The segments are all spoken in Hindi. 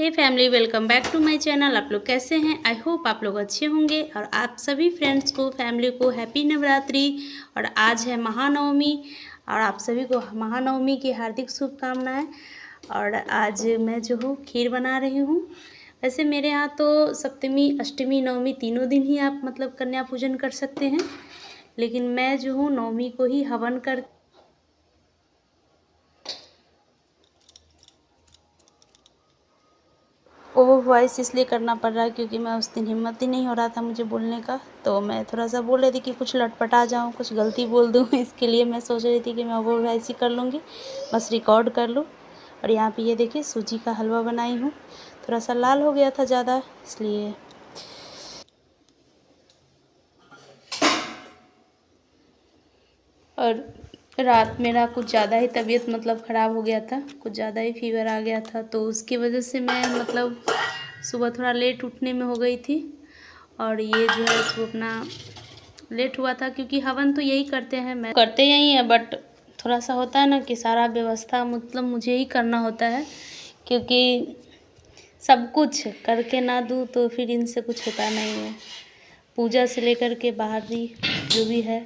Hey family, welcome back to my channel. आप लोग कैसे हैं? आई होप आप लोग अच्छे होंगे। और आप सभी फ्रेंड्स को, फैमिली को हैप्पी नवरात्रि। और आज है महानवमी और आप सभी को महानवमी की हार्दिक शुभकामनाएं। और आज मैं जो हूँ खीर बना रही हूँ। वैसे मेरे यहाँ तो सप्तमी, अष्टमी, नवमी तीनों दिन ही आप मतलब कन्या पूजन कर सकते हैं, लेकिन मैं जो हूँ नवमी को ही हवन कर ओवर वॉइस इसलिए करना पड़ रहा है क्योंकि मैं उस दिन हिम्मत ही नहीं हो रहा था मुझे बोलने का। तो मैं थोड़ा सा बोल रही थी कि कुछ लटपटा जाऊँ, कुछ गलती बोल दूँ इसके लिए मैं सोच रही थी कि मैं ओवर वॉइस ही कर लूँगी, बस रिकॉर्ड कर लूँ। और यहाँ पे ये देखिए सूजी का हलवा बनाई हूँ। थोड़ा सा लाल हो गया था ज़्यादा, इसलिए। और रात मेरा कुछ ज़्यादा ही तबीयत मतलब ख़राब हो गया था, कुछ ज़्यादा ही फीवर आ गया था, तो उसकी वजह से मैं मतलब सुबह थोड़ा लेट उठने में हो गई थी। और ये जो है इसको अपना लेट हुआ था क्योंकि हवन तो यही करते हैं, मैं करते यही है, बट थोड़ा सा होता है ना कि सारा व्यवस्था मतलब मुझे ही करना होता है, क्योंकि सब कुछ करके ना दूँ तो फिर इनसे कुछ होता नहीं है। पूजा से लेकर के बाहर भी जो भी है,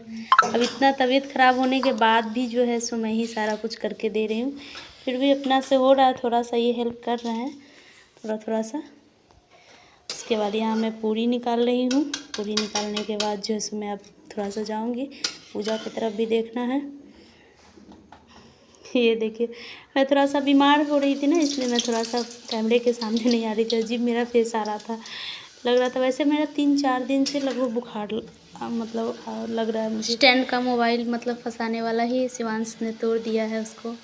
अब इतना तबीयत ख़राब होने के बाद भी जो है सो मैं ही सारा कुछ करके दे रही हूँ। फिर भी अपना से हो रहा है, थोड़ा सा ये हेल्प कर रहे हैं, थोड़ा सा। उसके बाद यहाँ मैं पूरी निकाल रही हूँ। पूरी निकालने के बाद जो है सो मैं अब थोड़ा सा जाऊँगी पूजा की तरफ भी देखना है। ये देखिए मैं थोड़ा सा बीमार हो रही थी ना, इसलिए मैं थोड़ा सा कैमरे के सामने नहीं आ रही थी, अजीब मेरा फेस आ रहा था, लग रहा था। वैसे मेरा 3-4 दिन से लगभग बुखार मतलब लग रहा है मुझे। स्टैंड का मोबाइल मतलब फंसाने वाला ही शिवांश ने तोड़ दिया है उसको,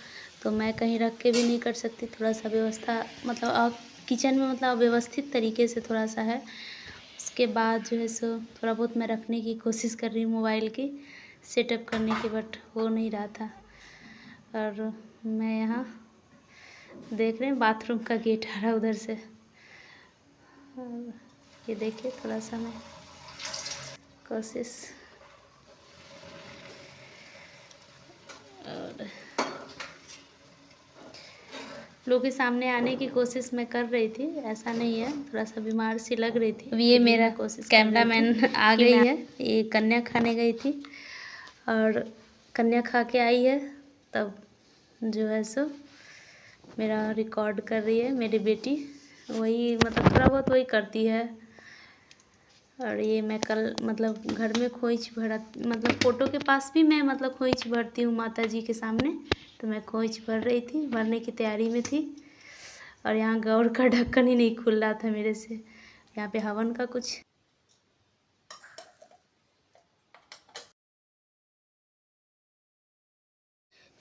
तो मैं कहीं रख के भी नहीं कर सकती। थोड़ा सा व्यवस्था मतलब किचन में मतलब व्यवस्थित तरीके से थोड़ा सा है। उसके बाद जो है सो थोड़ा बहुत मैं रखने की कोशिश कर रही हूँ मोबाइल की सेटअप करने की, बट हो नहीं रहा था। और मैं यहाँ देख रहे हैं बाथरूम का गेट आ रहा है उधर से। और ये देखिए थोड़ा सा मैं कोशिश, और लोगों के सामने आने की कोशिश मैं कर रही थी, ऐसा नहीं है, थोड़ा सा बीमार सी लग रही थी। अब ये मेरा कोशिश कैमरामैन आ गई है, ये कन्या खाने गई थी और कन्या खा के आई है, तब जो है सो मेरा रिकॉर्ड कर रही है मेरी बेटी। वही मतलब थोड़ा बहुत वही करती है। और ये मैं कल मतलब घर में खोइच भरा, मतलब फ़ोटो के पास भी मैं मतलब खोइच भरती हूँ माता जी के सामने, तो मैं खोइच भर रही थी, भरने की तैयारी में थी। और यहाँ गौर का ढक्कन ही नहीं खुल रहा था मेरे से। यहाँ पे हवन का कुछ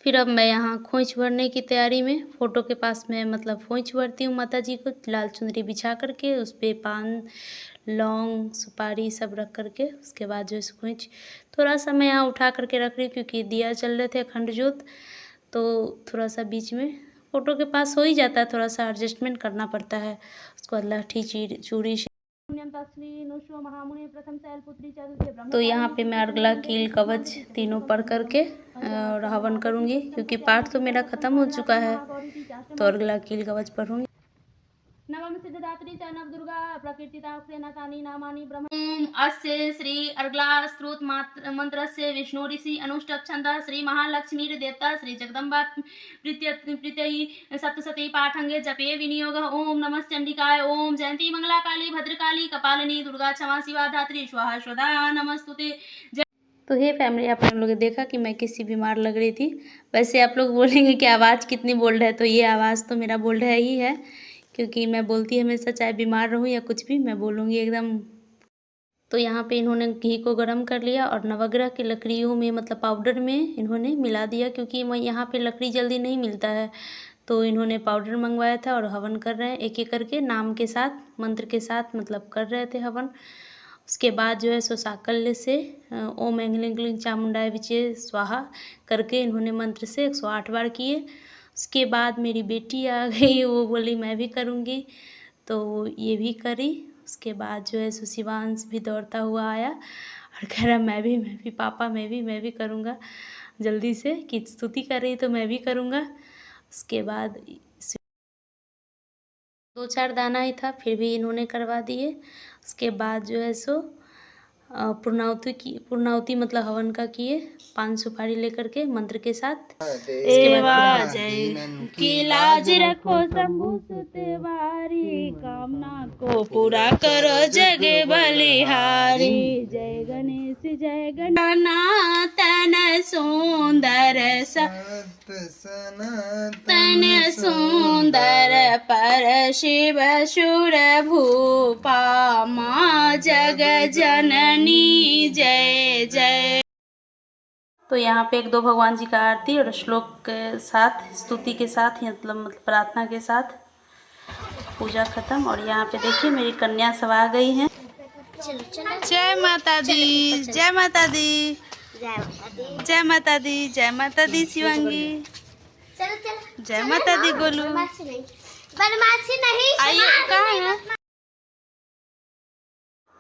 फिर अब मैं यहाँ खोइच भरने की तैयारी में फ़ोटो के पास में मतलब खोइच भरती हूँ माता जी को, लाल चुनरी बिछा करके उस पर पान, लौंग, सुपारी सब रख करके, उसके बाद जो है खोइच थोड़ा सा मैं यहाँ उठा करके रख रही हूँ क्योंकि दिया जल रहे थे अखंड ज्योत, तो थोड़ा सा बीच में फ़ोटो के पास हो ही जाता है, थोड़ा सा एडजस्टमेंट करना पड़ता है। उसके बाद लाठी चूड़ी तो यहाँ पे मैं अर्गला, कील, कवच तीनों पढ़ करके और हवन करूँगी, क्योंकि पाठ तो मेरा ख़त्म हो चुका है, तो अर्गला, कील, कवच पढ़ूँगी। नवम सिद्धदात्री च नव दुर्गा प्रकीर्तिता सेनाकानि नामानि ब्रह्म। अस्य श्री अर्गला स्तोत्र मंत्रस्य विष्णु ऋषि अनुष्टभ छंदः श्री महालक्ष्मी देवता श्री जगदम्बा प्रीत्यहि सप्तशती पाठंगे जपे विनियोग। ओम नमः चंडिकाय, ओम जयंती मंगला काली भद्रकाली कपालिनी दुर्गा क्षमा शिवा धात्री स्वाहा स्वधा नमस्तुते। तो हे फैमिली, आप लोगों ने देखा कि मैं किसी बीमार लग रही थी। वैसे आप लोग बोलेंगे कि आवाज़ कितनी बोल्ड है, तो ये आवाज़ तो मेरा बोल्ड है ही है, क्योंकि मैं बोलती हमेशा, चाहे बीमार रहूँ या कुछ भी, मैं बोलूँगी एकदम। तो यहाँ पे इन्होंने घी को गर्म कर लिया और नवग्रह की लकड़ियों में मतलब पाउडर में इन्होंने मिला दिया, क्योंकि मैं यहाँ पे लकड़ी जल्दी नहीं मिलता है, तो इन्होंने पाउडर मंगवाया था और हवन कर रहे हैं एक एक करके, नाम के साथ, मंत्र के साथ मतलब कर रहे थे हवन। उसके बाद जो है सो साकल्य से ओम ऐंग्लिंग क्लीं चामुंडाय विचे स्वाहा करके इन्होंने मंत्र से 108 बार किए। उसके बाद मेरी बेटी आ गई, वो बोली मैं भी करूँगी, तो ये भी करी। उसके बाद जो है सो शिवांश भी दौड़ता हुआ आया और कह रहा मैं भी पापा मैं भी करूँगा जल्दी से, कि स्तुति कर रही तो मैं भी करूँगा। उसके बाद 2-4 दाना ही था, फिर भी इन्होंने करवा दिए। उसके बाद जो है सो पूर्णाहुति मतलब हवन का किए, 5 सुपारी लेकर के मंत्र के साथ। एवा जय की लाज रखो शंभु सुतवारी, कामना को पूरा करो जग बलिहारी। जय गणेश जय गणनाथन सुंदर सनातन सुंदर पर शिव शूर भूपा, माँ जग जननी जय जय। तो यहाँ पे 1-2 भगवान जी का आरती और श्लोक के साथ, स्तुति के साथ, मतलब प्रार्थना के साथ पूजा खत्म। और यहाँ पे देखिए मेरी कन्या सब आ गई हैं। जय माता दी, जय माता दी, जय माता दी, जय माता दी शिवांगी, जय माता दी गोलू। आइए, कहाँ है?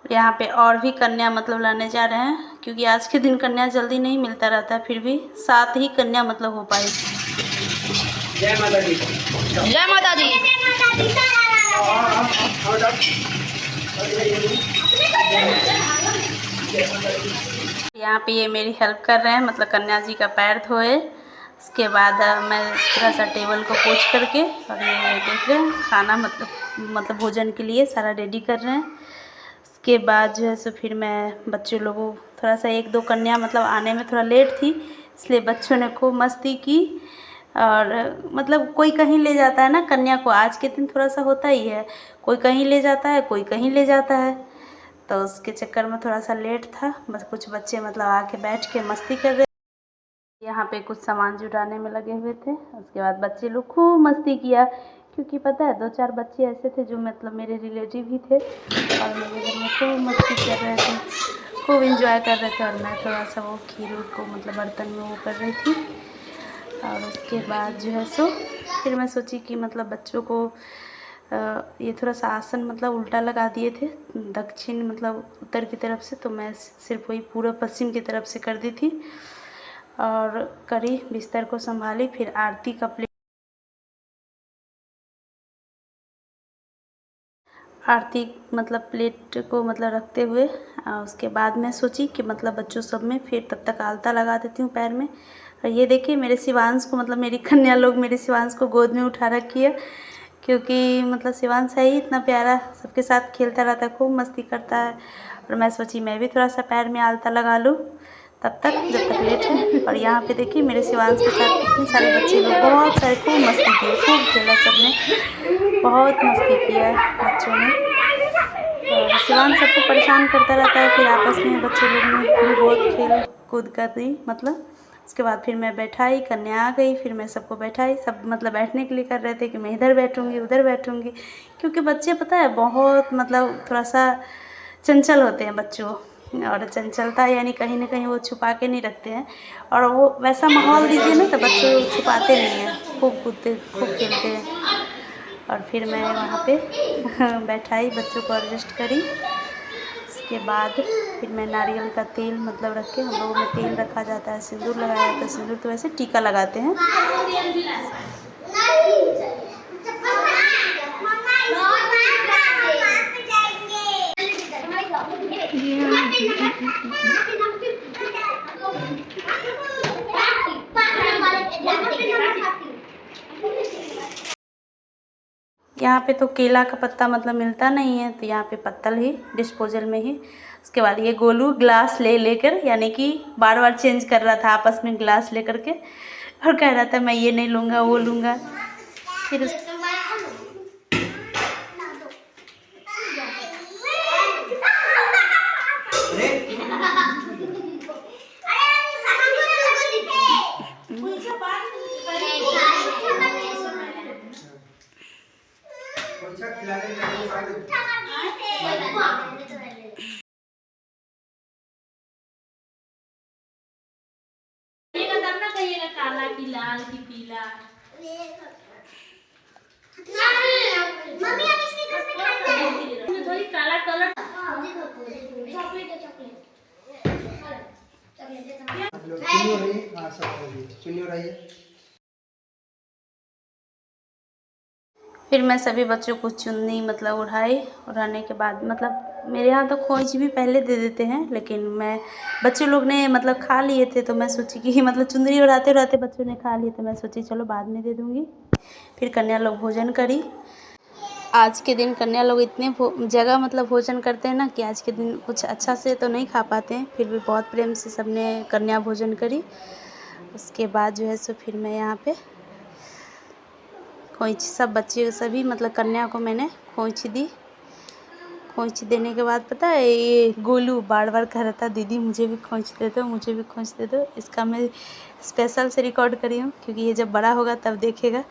यहाँ पे और भी कन्या मतलब लाने जा रहे हैं, क्योंकि आज के दिन कन्या जल्दी नहीं मिलता रहता, फिर भी 7 ही कन्या मतलब हो पाई। जय माता दी, जय माता दी। यहाँ पे ये मेरी हेल्प कर रहे हैं, मतलब कन्या जी का पैर धोए। उसके बाद मैं थोड़ा सा टेबल को पोंछ करके, और ये देख रहे हैं खाना मतलब भोजन के लिए सारा रेडी कर रहे हैं। उसके बाद जो है सो फिर मैं बच्चों लोगों, थोड़ा सा 1-2 कन्या मतलब आने में थोड़ा लेट थी, इसलिए बच्चों ने खूब मस्ती की। और मतलब कोई कहीं ले जाता है ना कन्या को, आज के दिन थोड़ा सा होता ही है, कोई कहीं ले जाता है, कोई कहीं ले जाता है, तो उसके चक्कर में थोड़ा सा लेट था। बस कुछ बच्चे मतलब आके बैठ के मस्ती कर रहे, यहाँ पे कुछ सामान जुटाने में लगे हुए थे। उसके बाद बच्चे लोग खूब मस्ती किया, क्योंकि पता है 2-4 बच्चे ऐसे थे जो मतलब मेरे रिलेटिव ही थे, और मेरे घर में खूब मस्ती कर रहे थे, खूब इंजॉय कर रहे थे। और मैं थोड़ा सा वो खीर को मतलब बर्तन में वो कर रही थी। और उसके बाद जो है सो फिर मैं सोची कि मतलब बच्चों को ये थोड़ा सा आसन मतलब उल्टा लगा दिए थे, दक्षिण मतलब उत्तर की तरफ से, तो मैं सिर्फ वही पूर्व पश्चिम की तरफ से कर दी थी। और करी, बिस्तर को संभाली, फिर आरती का प्लेट, आरती मतलब प्लेट को मतलब रखते हुए उसके बाद मैं सोची कि मतलब बच्चों सब में फिर तब तक आलता लगा देती हूँ पैर में। और ये देखिए मेरे शिवांश को, मतलब मेरी कन्या लोग मेरे शिवांश को गोद में उठा रखी है, क्योंकि मतलब शिवांश है ही इतना प्यारा, सबके साथ खेलता रहता है, खूब मस्ती करता है। और मैं सोची मैं भी थोड़ा सा पैर में आलता लगा लूँ तब तक, जब तक लेट है। और यहाँ पे देखिए मेरे शिवांश के साथ कितने सारे बच्चे लोग, बहुत सारे, खूब मस्ती किए, खूब खेला, सबने बहुत मस्ती किया है बच्चों ने। और शिवांश सबको परेशान करता रहता है, फिर आपस में बच्चे लोग ने भी बहुत खेल कूद कर दी मतलब। उसके बाद फिर मैं बैठाई, कन्या आ गई, फिर मैं सबको बैठाई, सब मतलब बैठने के लिए कर रहे थे कि मैं इधर बैठूंगी उधर बैठूंगी, क्योंकि बच्चे पता है बहुत मतलब थोड़ा सा चंचल होते हैं बच्चों, और चंचलता यानी कहीं ना कहीं वो छुपा के नहीं रखते हैं। और वो वैसा माहौल दीजिए ना तो बच्चे छुपाते नहीं हैं, खूब कूदते खूब खेलते हैं। और फिर मैं वहाँ पे बैठाई, बच्चों को एडजस्ट करी। उसके बाद फिर मैं नारियल का तेल मतलब रख के, हम लोगों में तेल रखा जाता है, सिंदूर लगाया जाता है, सिंदूर तो वैसे टीका लगाते हैं। यहाँ पे तो केला का पत्ता मतलब मिलता नहीं है, तो यहाँ पे पत्तल ही डिस्पोजल में ही। उसके बाद ये गोलू ग्लास लेकर, यानी कि बार बार चेंज कर रहा था आपस में ग्लास लेकर के, और कह रहा था मैं ये नहीं लूँगा वो लूँगा। फिर कहिएगा काला की लाल की पीला। मम्मी अब इसके कैसे खाते हैं? थोड़ी काला कलर। फिर मैं सभी बच्चों को चुन्नी मतलब उड़ाने के बाद मतलब मेरे यहाँ तो खोइच भी पहले दे देते हैं, लेकिन मैं बच्चे लोग ने मतलब खा लिए थे तो मैं सोची कि मतलब चुंदरी उड़ाते उड़ाते बच्चों ने खा लिए तो मैं सोची चलो बाद में दे दूँगी। फिर कन्या लोग भोजन करी। आज के दिन कन्या लोग इतने जगह मतलब भोजन करते हैं ना कि आज के दिन कुछ अच्छा से तो नहीं खा पाते हैं, फिर भी बहुत प्रेम से सबने कन्या भोजन करी। उसके बाद जो है सो फिर मैं यहाँ पे खोइच सब बच्चे सभी मतलब कन्या को मैंने खोइच दी। खोइच देने के बाद पता है ये गोलू बार बार कह रहा था दीदी मुझे भी खोइच दे दो, मुझे भी खोइच दे दो। इसका मैं स्पेशल से रिकॉर्ड करी हूँ क्योंकि ये जब बड़ा होगा तब देखेगा।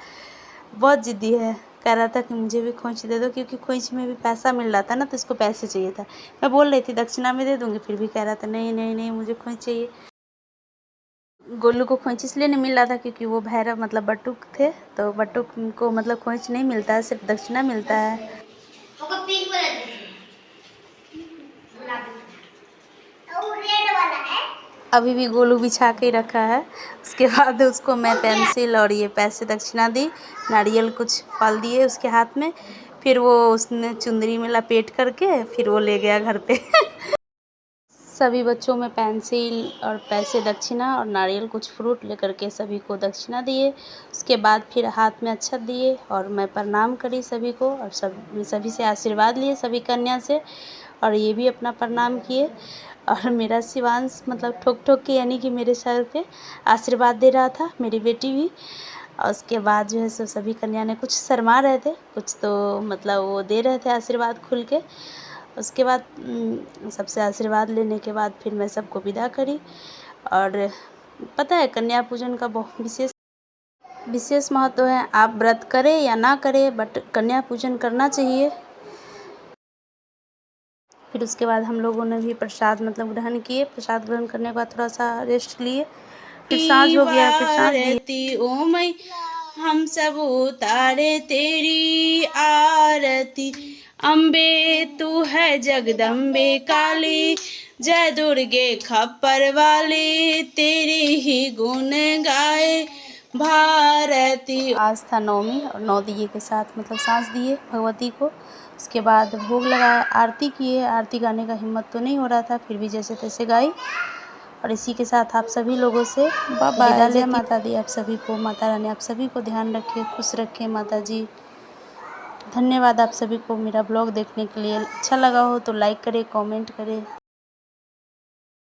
बहुत ज़िद्दी है, कह रहा था कि मुझे भी खोइच दे दो, क्योंकि खोइच में भी पैसा मिल रहा था ना तो इसको पैसे चाहिए था। मैं बोल रही थी दक्षिणा में दे दूँगी, फिर भी कह रहा था नहीं नहीं नहीं मुझे खोइच चाहिए। गोलू को खोइच इसलिए नहीं मिल रहा था क्योंकि वो भैरव मतलब बटुक थे, तो बटुक को मतलब खोइच नहीं मिलता है, सिर्फ दक्षिणा मिलता है। अभी भी गोलू बिछा के ही रखा है। उसके बाद उसको मैं पेंसिल और ये पैसे दक्षिणा दी, नारियल कुछ फल दिए उसके हाथ में, फिर वो उसने चुंदरी में लपेट करके फिर वो ले गया घर पे। सभी बच्चों में पेंसिल और पैसे दक्षिणा और नारियल कुछ फ्रूट लेकर के सभी को दक्षिणा दिए। उसके बाद फिर हाथ में अक्षत दिए और मैं प्रणाम करी सभी को और सभी से आशीर्वाद लिए, सभी कन्या से, और ये भी अपना प्रणाम किए। और मेरा शिवांश मतलब ठोक ठोक के यानी कि मेरे सर पे आशीर्वाद दे रहा था, मेरी बेटी भी। और उसके बाद जो है सो सभी कन्या ने कुछ शर्मा रहे थे, कुछ तो मतलब वो दे रहे थे आशीर्वाद खुल के। उसके बाद सबसे आशीर्वाद लेने के बाद फिर मैं सबको विदा करी। और पता है कन्या पूजन का बहुत विशेष महत्व है। आप व्रत करें या ना करें बट कन्या पूजन करना चाहिए। फिर उसके बाद हम लोगों ने भी प्रसाद मतलब ग्रहण किए। प्रसाद ग्रहण करने के बाद थोड़ा सा रेस्ट लिए, फिर सांझ हो गया, फिर सांझ दी। ओ मैं हम सब उतारे तेरी आरती, अम्बे तू है जगदम्बे काली, जय दुर्गे खप्पर वाली, तेरी ही गुण गाए भारती। आज था नवमी और 9 दिए के साथ मतलब सांझ दिए भगवती को। उसके बाद भोग लगाया, आरती किए। आरती गाने का हिम्मत तो नहीं हो रहा था, फिर भी जैसे तैसे गाई। और इसी के साथ आप सभी लोगों से विदा लेती। माता दी आप सभी को, माता रानी आप सभी को ध्यान रखे, खुश रखे माता जी। धन्यवाद आप सभी को मेरा ब्लॉग देखने के लिए। अच्छा लगा हो तो लाइक करें, कमेंट करें।